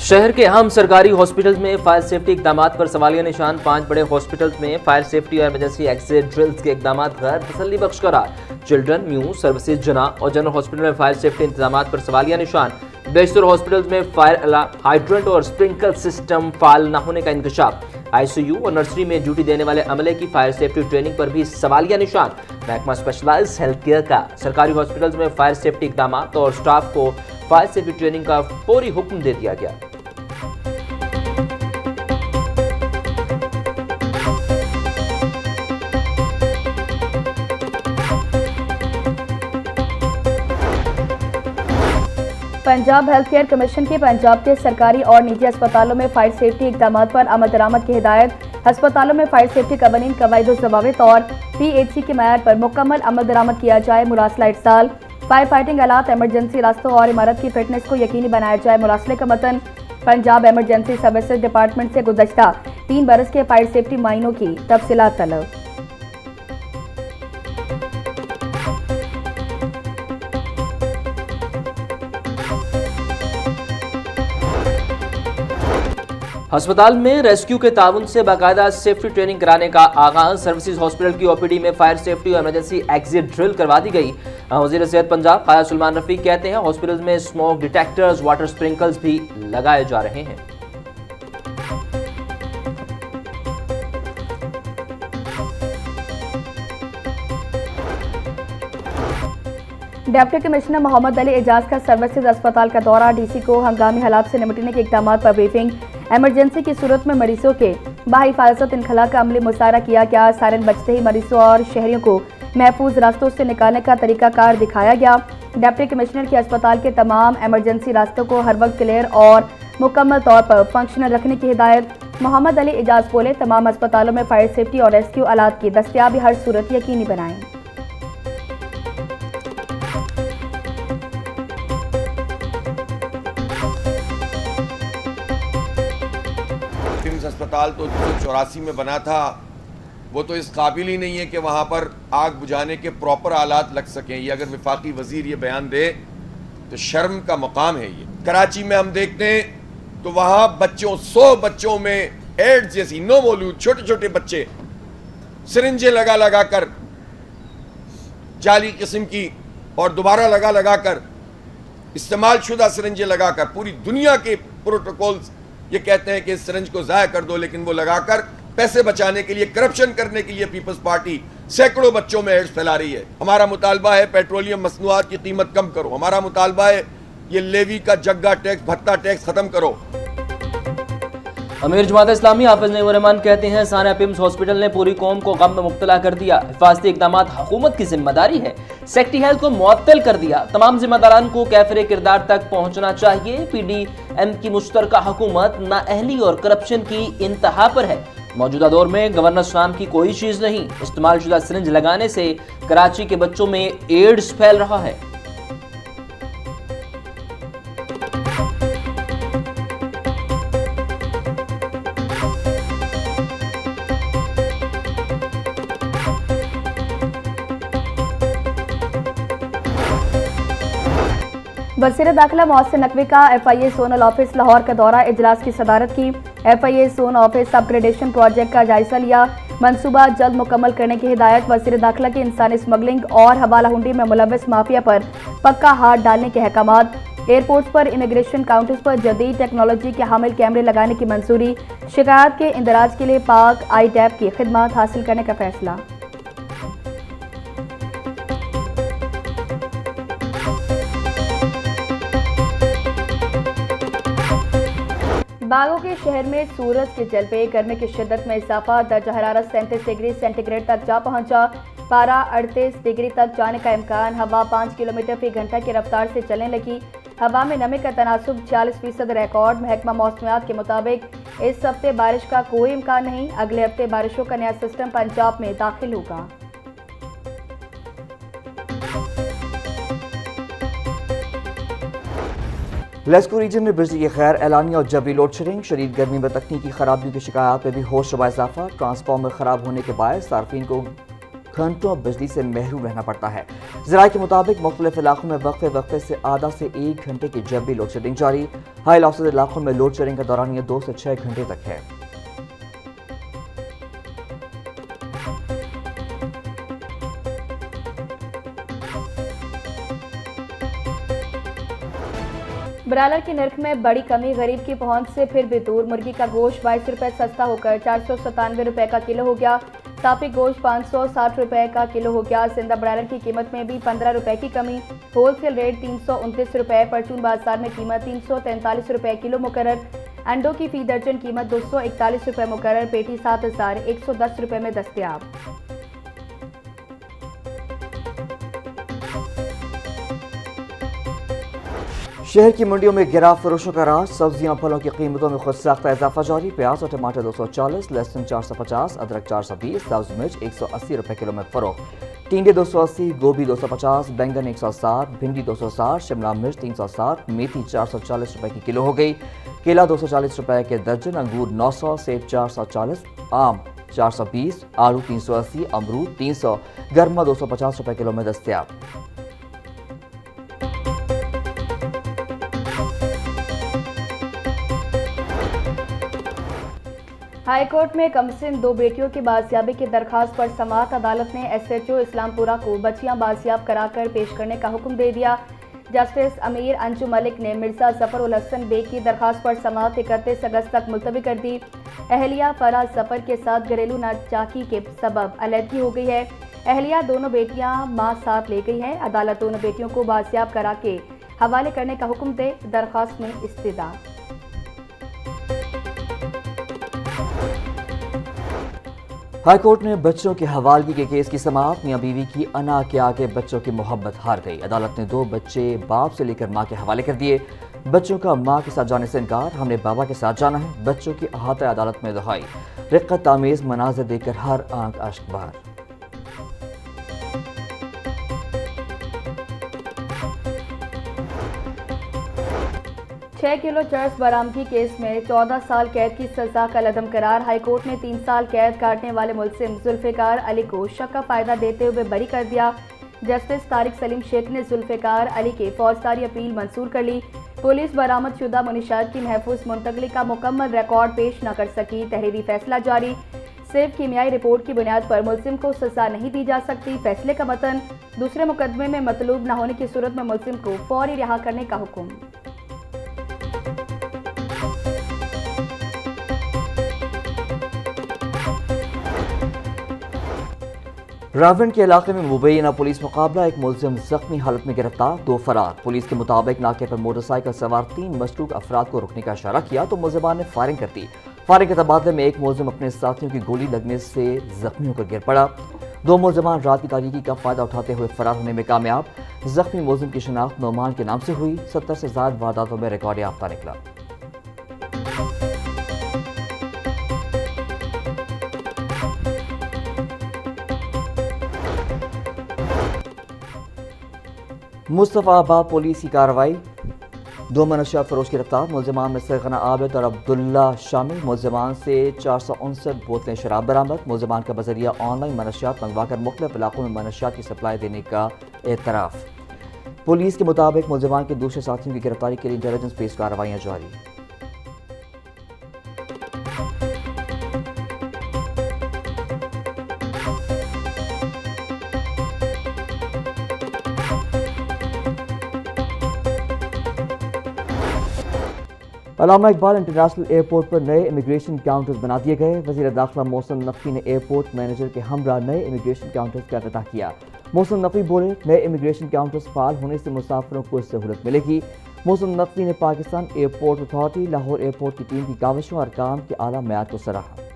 शहर के अहम सरकारी हॉस्पिटल्स में फायर सेफ्टी इकदाम पर सवालिया निशान। 5 बड़े हॉस्पिटल्स में फायर सेफ्टी और इमरजेंसी एग्जिट ड्रिल्स के इकदाम गैर तसल्ली बख्श करार। चिल्ड्रन, म्यू सर्विसेज, जना और जनरल हॉस्पिटल में फायर सेफ्टी इंतजाम पर सवालिया निशान। बेशतर हॉस्पिटल्स में फायर अलार्म, हाइड्रेंट और स्प्रिंकल सिस्टम फाल न होने का इंकशाफ। आईसीयू और नर्सरी में ड्यूटी देने वाले अमले की फायर सेफ्टी ट्रेनिंग पर भी सवालिया निशान। महकमा स्पेशलाइज्ड हेल्थ केयर का सरकारी हॉस्पिटल्स में फायर सेफ्टी इकदाम और स्टाफ को फायर सेफ्टी ट्रेनिंग का फौरी हुक्म दे दिया गया। पंजाब हेल्थ केयर कमीशन की पंजाब के सरकारी और निजी अस्पतालों में फायर सेफ्टी इकदाम पर अमल दरामद की हिदायत। अस्पतालों में फायर सेफ्टी कवानीन, कवायद ज़वाबित और PHC के मैयार पर मुकम्मल अमल दरामद किया जाए। मुरासला इरसाल, फायर फाइटिंग आलात, इमरजेंसी रास्तों और इमारत की फिटनेस को यकीनी बनाया जाए। मुरासले का मतन पंजाब एमरजेंसी सर्विसेज डिपार्टमेंट से गुज़श्ता 3 बरस के फायर सेफ्टी मायनों की तफसीलात तलब। अस्पताल में रेस्क्यू के ताउन से बाकायदा सेफ्टी ट्रेनिंग कराने का आगाज। सर्विसेज हॉस्पिटल की OPD में फायर सेफ्टी और इमरजेंसी एग्जिट ड्रिल करवा दी गई। वज़ीर सेहत पंजाब ख्वाजा सुलेमान रफीक कहते हैं हॉस्पिटल में स्मोक डिटेक्टर्स, वाटर स्प्रिंकल्स भी लगाए जा रहे हैं। डिप्टी कमिश्नर मोहम्मद अली एजाज का सर्विसेज अस्पताल का दौरा। DC को हंगामी हालात से निपटने के इकदाम पर ब्रीफिंग। इमरजेंसी की सूरत में मरीजों के बाहिफाजत इनखला का अमली मुशायरा किया गया। सायरन बजते ही मरीजों और शहरियों को महफूज रास्तों से निकालने का तरीकाकार दिखाया गया। डिप्टी कमिश्नर के अस्पताल के तमाम इमरजेंसी रास्तों को हर वक्त क्लियर और मुकम्मल तौर पर फंक्शनल रखने की हिदायत। मोहम्मद अली एजाज बोले, तमाम अस्पतालों में फायर सेफ्टी और रेस्क्यू आलात की दस्तयाबी हर सूरत यकीनी बनाएं। अस्पताल तो 1984 में बना था, वो तो इस काबिल ही नहीं है कि वहाँ पर आग बुझाने के प्रॉपर आलात लग सकें। ये अगर वफाकी वजीर ये बयान दे तो शर्म का मकाम है। ये कराची में हम देखते हैं तो वहाँ बच्चों 100 बच्चों में एड्स जैसी नो मौलूद छोटे छोटे बच्चे सिरिंजें लगा लगा कर, जाली किस्म की और दोबारा लगा लगा कर, इस्तेमाल शुदा सिरिंजें लगाकर, पूरी दुनिया के प्रोटोकॉल्स ये कहते हैं कि इस सिरिंज को ज़ाया कर दो, लेकिन वो लगाकर पैसे बचाने के लिए, करप्शन करने के लिए पीपल्स पार्टी सैकड़ों बच्चों में एड्स फैला रही है। हमारा मुतालबा है पेट्रोलियम मसनूआत की कीमत कम करो। हमारा मुतालबा है ये लेवी का जग्गा टैक्स, भत्ता टैक्स खत्म करो। अमीर जमात इस्लामी हाफिज नईमुर रहमान कहते हैं साना पिम्स हॉस्पिटल ने पूरी कौम को गम में मुब्तला कर दिया। हिफाजती इकदाम हुकूमत की जिम्मेदारी है। सेक्टी हेल्थ को मुअत्तल कर दिया। तमाम जिम्मेदारान को कैफरे किरदार तक पहुंचना चाहिए। PDM की मुश्तरका हुकूमत नाअहली और करप्शन की इंतहा पर है। मौजूदा दौर में गवर्नेंस नाम की कोई चीज नहीं। इस्तेमाल शुदा सिरिंज लगाने से कराची के बच्चों में एड्स फैल रहा है। वज़ीर दाखिला मोहसिन नकवी का FIA जोनल ऑफिस लाहौर का दौरा। इजलास की सदारत की। FIA zone office upgradation project का जायजा लिया। मंसूबा जल्द मुकम्मल करने की हिदायत। वज़ीर दाखिला की इंसानी स्मगलिंग और हवाला हुंडी में मुलव्वस माफिया पर पक्का हाथ डालने के अहकामात। एयरपोर्ट्स पर इमिग्रेशन काउंटर्स पर जदीद टेक्नोलॉजी के हामिल कैमरे लगाने की मंजूरी। शिकायत के इंदराज के लिए पाक ITAP की खिदमत हासिल करने का फैसला। बागों के शहर में सूरज के जलवे, गर्मी की शिद्दत में इजाफा। दर्जा हरारत 37 डिग्री सेंटीग्रेड तक जा पहुंचा। पारा 38 डिग्री तक जाने का इम्कान। हवा 5 किलोमीटर फी घंटा की रफ्तार से चलने लगी। हवा में नमी का तनासुब 40% रिकॉर्ड। महकमा मौसमियात के मुताबिक इस हफ्ते बारिश का कोई इम्कान नहीं। अगले हफ्ते बारिशों का नया सिस्टम पंजाब में दाखिल होगा। लेस्को रीजन में बिजली के खैर, एलानिया और जबरी लोड शेडिंग, शदीद गर्मी में तकनीकी खराबियों की शिकायत में भी होश रबा इजाफा। ट्रांसफार्मर खराब होने के बायस सार्फिन को घंटों बिजली से महरूम रहना पड़ता है। ज़राए के मुताबिक मुख्तलिफ इलाकों में वक्फे वक्फे से आधा से 1 घंटे की जबरी लोड शेडिंग जारी। हाई लॉसेज इलाकों में लोड शेडिंग का दौरानिया 2 से 6 घंटे तक है। ब्रायलर की नर्ख में बड़ी कमी, गरीब की पहुंच से फिर भी दूर। मुर्गी का गोश्त 22 रुपए सस्ता होकर 497 रुपए का किलो हो गया। साफी गोश्त 560 रुपए का किलो हो गया। जिंदा ब्रायलर की कीमत में भी 15 रुपए की कमी। होलसेल रेट 329 रुपए। परचून बाजार में कीमत 343 रुपए किलो मुकर्रर। अंडों की फी दर्जन कीमत 241 रुपए मुकर्रर। पेटी 7110 रुपए में दस्तयाब। शहर की मंडियों में गिरा फरोशों का राज। सब्जियां फलों की कीमतों में खुद साख्ता इजाफा जारी। प्याज और टमाटर 240, लहसुन 450, अदरक 420, सब्ज मिर्च 180 रुपए किलो में फरोख्त। टिंडे 280, गोभी 250, बैंगन 160, भिंडी 260, शिमला मिर्च 360, मेथी 440 रुपए की किलो हो गई। केला 240 रुपए के दर्जन, अंगूर 900, सेब 440, आम 420, आलू 380, अमरूद 300, गर्मा 250 रुपए किलो में दस्तयाब। हाईकोर्ट में कमसिन 2 बेटियों की बाजियाबी की दरखास्त पर समाअत अदालत ने SHO इस्लामपुरा को बच्चियां बाजियाब कराकर पेश करने का हुक्म दे दिया। जस्टिस अमीर अंजू मलिक ने मिर्जा जफर उल हसन बेग की दरखास्त पर समाअत 31 अगस्त तक मुलतवी कर दी। अहलिया फराज जफर के साथ घरेलू नाचाकी के सबब अलहदगी हो गई है। अहलिया दोनों बेटियां मां साथ ले गई हैं। अदालत दोनों बेटियों को बाजियाब करा के हवाले करने का हुक्म दे। दरखास्त में इस्तिदा। हाईकोर्ट ने बच्चों की हवालगी के केस की समाअत। मियां बीवी की अना के आगे बच्चों की मोहब्बत हार गई। अदालत ने 2 बच्चे बाप से लेकर मां के हवाले कर दिए। बच्चों का मां के साथ जाने से इनकार, हमने बाबा के साथ जाना है। बच्चों की अहाता अदालत में दुहाई। रिक्कत आमेज मनाजिर देखकर हर आंख अश्क बहार। छह किलो चर्स बरामदगी केस में 14 साल कैद की सजा का लदम करार। हाईकोर्ट ने 3 साल कैद काटने वाले मुलजिम जुल्फिकार अली को शक का फायदा देते हुए बरी कर दिया। जस्टिस तारिक सलीम शेख ने जुल्फिकार अली के फौजदारी अपील मंजूर कर ली। पुलिस बरामद शुदा मुनिशात की महफूज मुंतकली का मुकम्मल रिकॉर्ड पेश न कर सकी। तहरीरी फैसला जारी। सिर्फ कीमियाई रिपोर्ट की बुनियाद पर मुलजिम को सजा नहीं दी जा सकती। फैसले का मतन, दूसरे मुकदमे में मतलूब न होने की सूरत में मुलजिम को फौरी रिहा करने का हुक्म। रावण के इलाके में मुबैना पुलिस मुकाबला। एक मुलजिम जख्मी हालत में गिरफ्तार, 2 फरार। पुलिस के मुताबिक नाके पर मोटरसाइकिल सवार 3 मशकूक अफराद को रुकने का इशारा किया तो मुलजिमान ने फायरिंग कर दी। फायरिंग के तबादले में एक मुलजिम अपने साथियों की गोली लगने से जख्मी होकर गिर पड़ा। 2 मुलजिमान रात की तारीकी का फायदा उठाते हुए फरार होने में कामयाब। जख्मी मुलजिम की शनाख्त नौमान के नाम से हुई। 70 से ज्यादा वारदातों में रिकॉर्ड याफ्ता निकला। मुस्तफाबाद पुलिस की कार्रवाई। 2 मनशियात फरोश गिरफ्तार। मुलजिमान में से गना आबिद और अब्दुल्ला शामिल। मुलजिमान से 459 बोतलें शराब बरामद। मुलजिमान का बजरिया ऑनलाइन मनशियात मंगवाकर मुख्तलिफ इलाकों में मनशियात की सप्लाई देने का एतराफ़। पुलिस के मुताबिक मुलजिमान के दूसरे साथियों की गिरफ्तारी के लिए इंटेलिजेंस बेस्ड कार्रवाइयाँ जारी। अल्लामा इकबाल इंटरनेशनल एयरपोर्ट पर नए इमिग्रेशन काउंटर्स बना दिए गए। वज़ीर दाखिला मोहसिन नकवी ने एयरपोर्ट मैनेजर के हमरा नए इमिग्रेशन काउंटर्स का इफ्तिताह किया। मोहसिन नकवी बोले, नए इमिग्रेशन काउंटर्स फाल होने से मुसाफिरों को सहूलत मिलेगी। मोहसिन नकवी ने Pakistan airport authority, Lahore airport की टीम की काविशों और काम के आला मयार को सराहा।